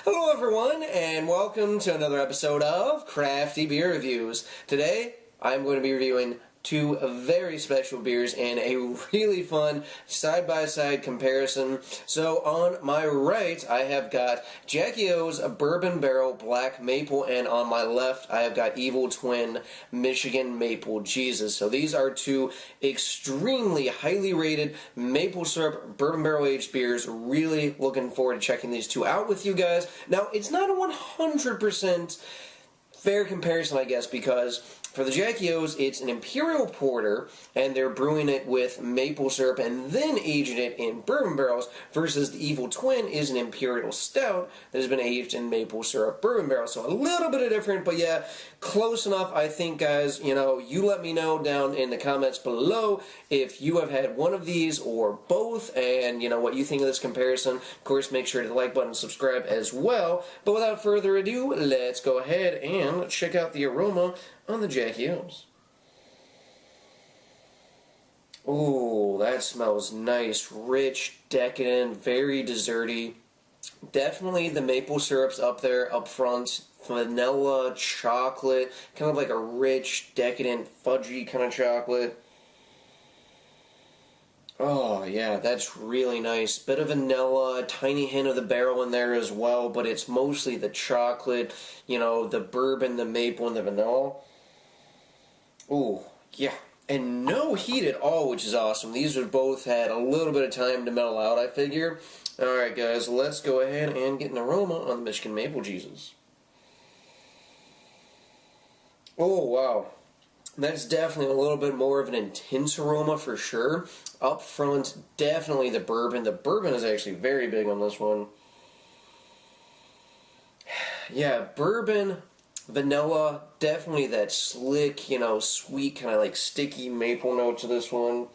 Hello everyone, and welcome to another episode of Crafty Beer Reviews. Today, I'm going to be reviewing two very special beers and a really fun side-by-side comparison. So on my right, I have got Jackie O's Bourbon Barrel Black Maple, and on my left, I have got Evil Twin Michigan Maple Jesus. So these are two extremely highly rated maple syrup bourbon barrel aged beers. Really looking forward to checking these two out with you guys. Now, it's not a 100% fair comparison, I guess, because for the Jackie O's, it's an Imperial Porter, and they're brewing it with maple syrup and then aging it in bourbon barrels, versus the Evil Twin is an Imperial Stout that has been aged in maple syrup bourbon barrels. So a little bit of different, but yeah, close enough, I think, guys. You know, you let me know down in the comments below if you have had one of these or both, and, you know, what you think of this comparison. Of course, make sure to like button and subscribe as well. But without further ado, let's go ahead and check out the aroma on the Jackie O's. Ooh, that smells nice, rich, decadent, very desserty. Definitely the maple syrup's up there, up front. Vanilla, chocolate, kind of like a rich, decadent, fudgy kind of chocolate. Oh, yeah, that's really nice. Bit of vanilla, a tiny hint of the barrel in there as well, but it's mostly the chocolate, you know, the bourbon, the maple, and the vanilla. Ooh, yeah. And no heat at all, which is awesome. These have both had a little bit of time to mellow out, I figure. Alright, guys, let's go ahead and get an aroma on the Michigan Maple Jesus. Oh, wow. That's definitely a little bit more of an intense aroma for sure. Up front, definitely the bourbon. The bourbon is actually very big on this one. Yeah, bourbon, vanilla, definitely that slick, you know, sweet, kind of like sticky maple note to this one.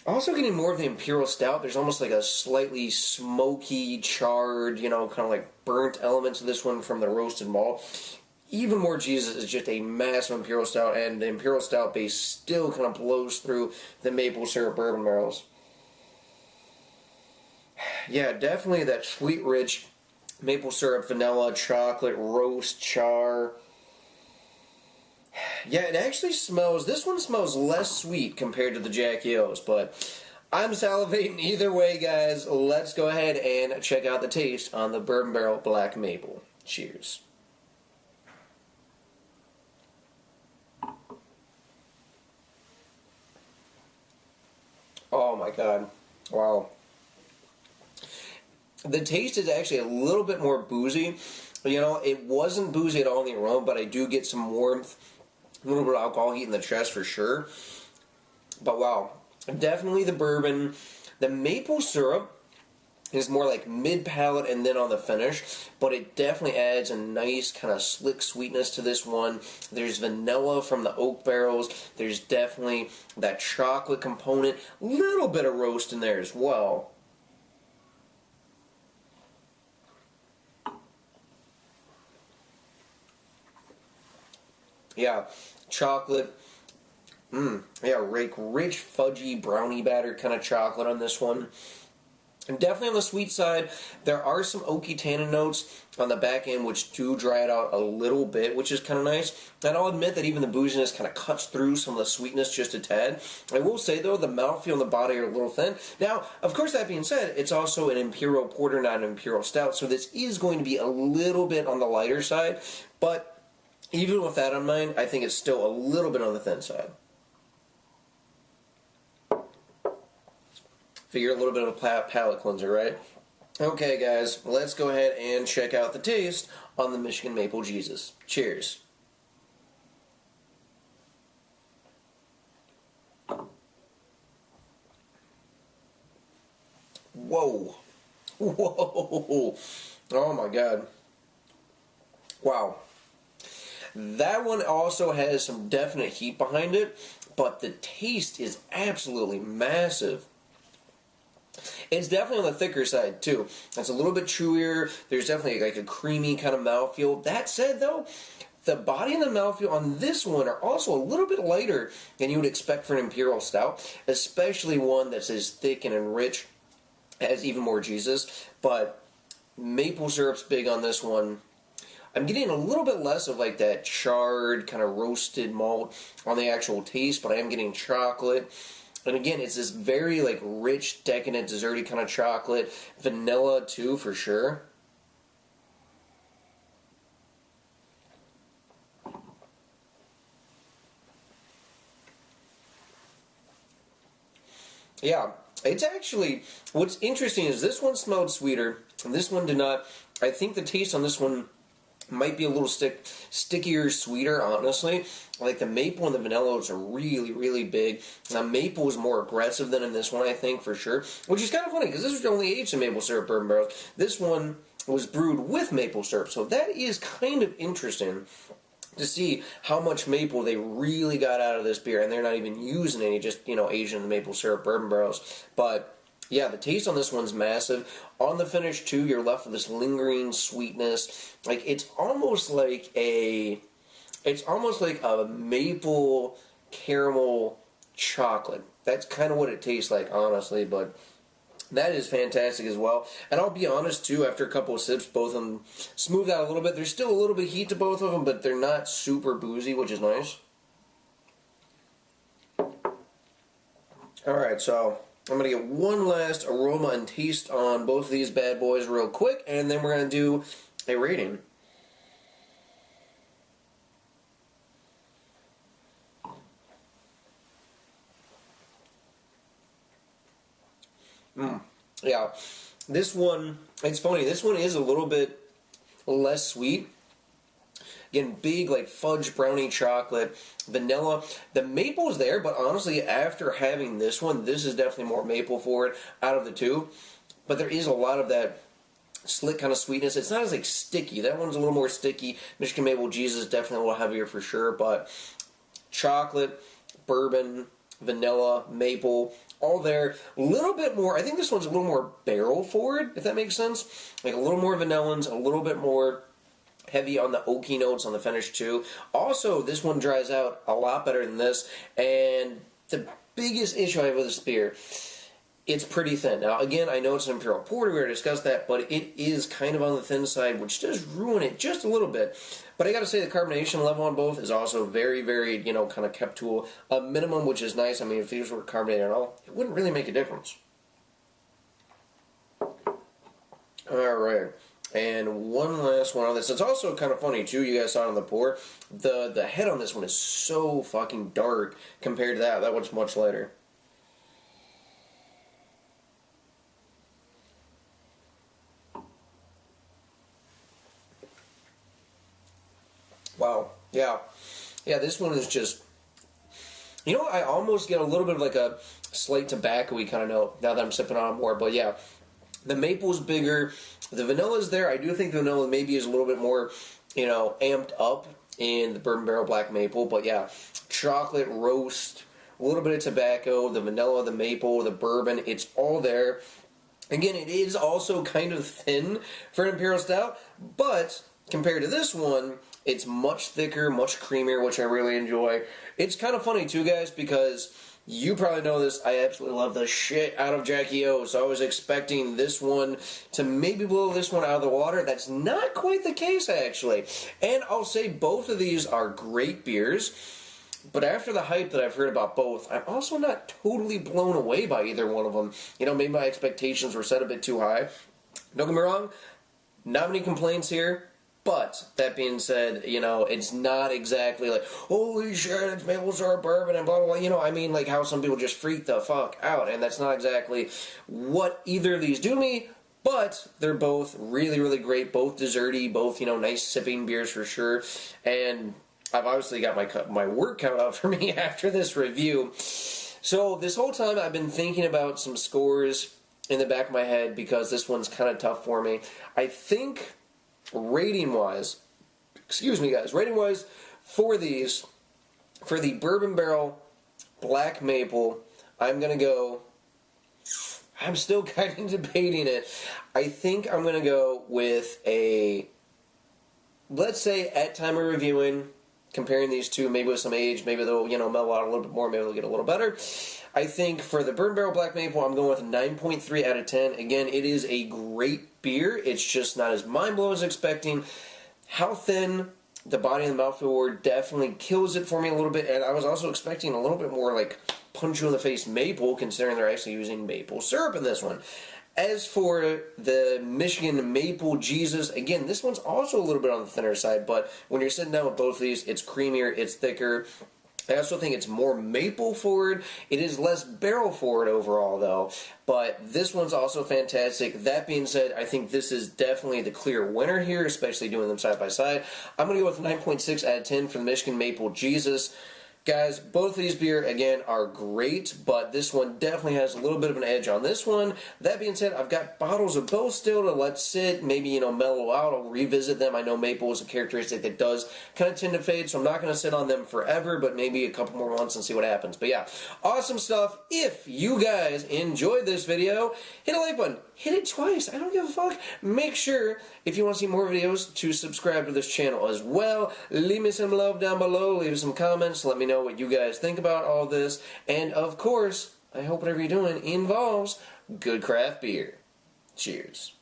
Also getting more of the Imperial Stout. There's almost like a slightly smoky, charred, you know, kind of like burnt element to this one from the roasted malt. Even more Jesus is just a massive Imperial Stout, and the Imperial Stout base still kind of blows through the maple syrup bourbon barrels. Yeah, definitely that sweet, rich maple syrup, vanilla, chocolate, roast, char. Yeah, it actually smells, this one smells less sweet compared to the Jackie O's, but I'm salivating either way, guys. Let's go ahead and check out the taste on the Bourbon Barrel Black Maple. Cheers. Oh my god. Wow. The taste is actually a little bit more boozy. You know, it wasn't boozy at all in the aroma, but I do get some warmth, a little bit of alcohol heat in the chest for sure. But wow, definitely the bourbon. The maple syrup is more like mid-palate and then on the finish, but it definitely adds a nice kind of slick sweetness to this one. There's vanilla from the oak barrels. There's definitely that chocolate component. A little bit of roast in there as well. Yeah, chocolate. Yeah, rich, fudgy, brownie batter kind of chocolate on this one. And definitely on the sweet side, there are some oaky tannin notes on the back end which do dry it out a little bit, which is kind of nice. And I'll admit that even the booziness kind of cuts through some of the sweetness just a tad. I will say, though, the mouthfeel and the body are a little thin. Now, of course, that being said, it's also an Imperial Porter, not an Imperial Stout, so this is going to be a little bit on the lighter side. But even with that in mind, I think it's still a little bit on the thin side. Figure a little bit of a palate cleanser, right? Okay, guys, let's go ahead and check out the taste on the Michigan Maple Jesus. Cheers. Whoa. Whoa. Oh my god. Wow. That one also has some definite heat behind it, but the taste is absolutely massive. It's definitely on the thicker side, too. It's a little bit chewier. There's definitely like a creamy kind of mouthfeel. That said, though, the body and the mouthfeel on this one are also a little bit lighter than you would expect for an Imperial Stout, especially one that's as thick and rich as even more Jesus. But Maple syrup's big on this one. I'm getting a little bit less of like that charred, kind of roasted malt on the actual taste, but I am getting chocolate. And again, it's this very like rich, decadent, desserty kind of chocolate. Vanilla too, for sure. Yeah, it's actually, what's interesting is this one smelled sweeter, and this one did not. I think the taste on this one might be a little stickier, sweeter, honestly. Like the maple and the vanilla are really, really big. Now, maple is more aggressive than in this one, I think, for sure. Which is kind of funny, because this was only aged in maple syrup bourbon barrels. This one was brewed with maple syrup, so that is kind of interesting to see how much maple they really got out of this beer, and they're not even using any, just, aged in the maple syrup bourbon barrels. But yeah, the taste on this one's massive. On the finish too, you're left with this lingering sweetness. Like it's almost like a maple caramel chocolate. That's kind of what it tastes like, honestly, but that is fantastic as well. And I'll be honest, too, after a couple of sips, both of them smooth out a little bit. There's still a little bit of heat to both of them, but they're not super boozy, which is nice. Alright, so I'm going to get one last aroma and taste on both of these bad boys real quick, and then we're going to do a rating. Yeah, this one, it's funny, this one is a little bit less sweet. Again, big, like, fudge brownie chocolate, vanilla. The maple is there, but honestly, after having this one, this is definitely more maple for it out of the two. But there is a lot of that slick kind of sweetness. It's not as, like, sticky. That one's a little more sticky. Michigan Maple Jesus is definitely a little heavier for sure, but chocolate, bourbon, vanilla, maple, all there. A little bit more, I think this one's a little more barrel forward, if that makes sense. Like a little more vanillins, a little bit more heavy on the oaky notes on the finish too. Also, this one dries out a lot better than this, and the biggest issue I have with this beer, it's pretty thin. Now, again, I know it's an Imperial Porter, we already discussed that, but it is kind of on the thin side, which does ruin it just a little bit. But I gotta say, the carbonation level on both is also very, very, kind of kept to a minimum, which is nice. I mean, if these were carbonated at all, it wouldn't really make a difference. Alright, and one last one on this. It's also kind of funny, too, you guys saw it on the pour. The head on this one is so fucking dark compared to that. That one's much lighter. Wow. Yeah. Yeah, this one is just... I almost get a little bit of like a slight tobacco-y kind of note now that I'm sipping on it more. But yeah, the maple's bigger. The vanilla's there. I do think the vanilla maybe is a little bit more, amped up in the bourbon barrel black maple. But yeah, chocolate, roast, a little bit of tobacco, the vanilla, the maple, the bourbon, it's all there. Again, it is also kind of thin for an Imperial Stout, but compared to this one, it's much thicker, much creamier, which I really enjoy. It's kind of funny, too, guys, because you probably know this. I absolutely love the shit out of Jackie O, so I was expecting this one to maybe blow this one out of the water. That's not quite the case, actually. And I'll say both of these are great beers, but after the hype that I've heard about both, I'm also not totally blown away by either one of them. Maybe my expectations were set a bit too high. Don't get me wrong, not many complaints here. But, that being said, it's not exactly like, holy shit, it's maple syrup bourbon and blah, blah, blah. I mean, like how some people just freak the fuck out. And that's not exactly what either of these do to me. But they're both really, really great. Both desserty, both, nice sipping beers for sure. And I've obviously got my work cut out for me after this review. So, this whole time I've been thinking about some scores in the back of my head because this one's kind of tough for me. I think... rating-wise, for these, for the Bourbon Barrel Black Maple, I'm going to go, I'm still kind of debating it. I think I'm going to go with let's say at time of reviewing, comparing these two, maybe with some age, maybe they'll, mellow out a little bit more, maybe they'll get a little better. I think for the Bourbon Barrel Black Maple, I'm going with a 9.3 out of 10. Again, it is a great beer. It's just not as mind-blowing as expecting. How thin the body and the mouthfeel were definitely kills it for me a little bit, and I was also expecting a little bit more like punch you in the face maple, considering they're actually using maple syrup in this one. As for the Michigan Maple Jesus, again, this one's also a little bit on the thinner side, but when you're sitting down with both of these, it's creamier, it's thicker. I also think it's more maple forward. It is less barrel forward overall, though. But this one's also fantastic. That being said, I think this is definitely the clear winner here, especially doing them side by side. I'm going to go with 9.6 out of 10 for the Michigan Maple Jesus. Guys, both of these beer, again, are great, but this one definitely has a little bit of an edge on this one. That being said, I've got bottles of both still to let sit, maybe, mellow out. I'll revisit them. I know maple is a characteristic that does kind of tend to fade, so I'm not going to sit on them forever, but maybe a couple more months and see what happens. But yeah, awesome stuff. If you guys enjoyed this video, hit a like button. Hit it twice. I don't give a fuck. Make sure, if you want to see more videos, to subscribe to this channel as well. Leave me some love down below. Leave some comments. Let me know what you guys think about all this. And, of course, I hope whatever you're doing involves good craft beer. Cheers.